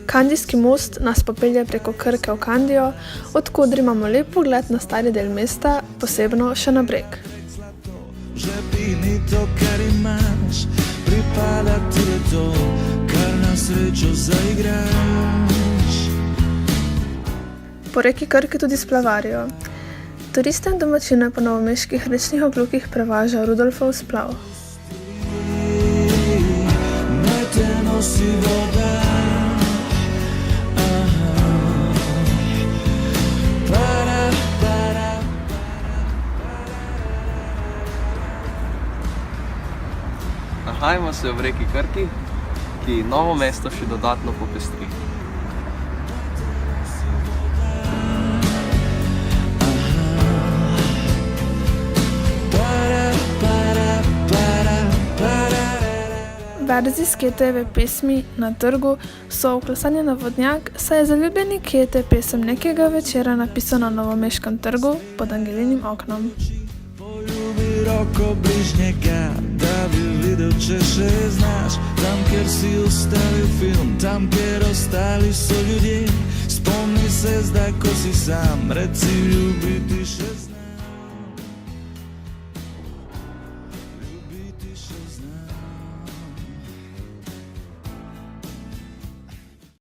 Kandijski most nas popelje preko Krke v Kandijo, odkoder imamo lep pogled na stari del mesta, posebno še na Breg. Po reki Krki tudi splavarijo. Turiste in domačine po novomeških rečnih oklukih prevaža Rudolfov splav. Nahajamo se v reki Krki, ki Novo mesto še dodatno popestri. Verzi iz Ketejeve pesmi Na trgu so vklesani na vodnjak, saj je zaljubljeni Kete pesem nekega večera napisana na Novomeškem trgu pod Angelinim oknom. Poljubi roko bližnjega, da bi videl, če še znaš. Tam, kjer si ustavil film, tam, kjer ostali so ljudje. Spomni se zdaj, ko si sam, reci ljubiti še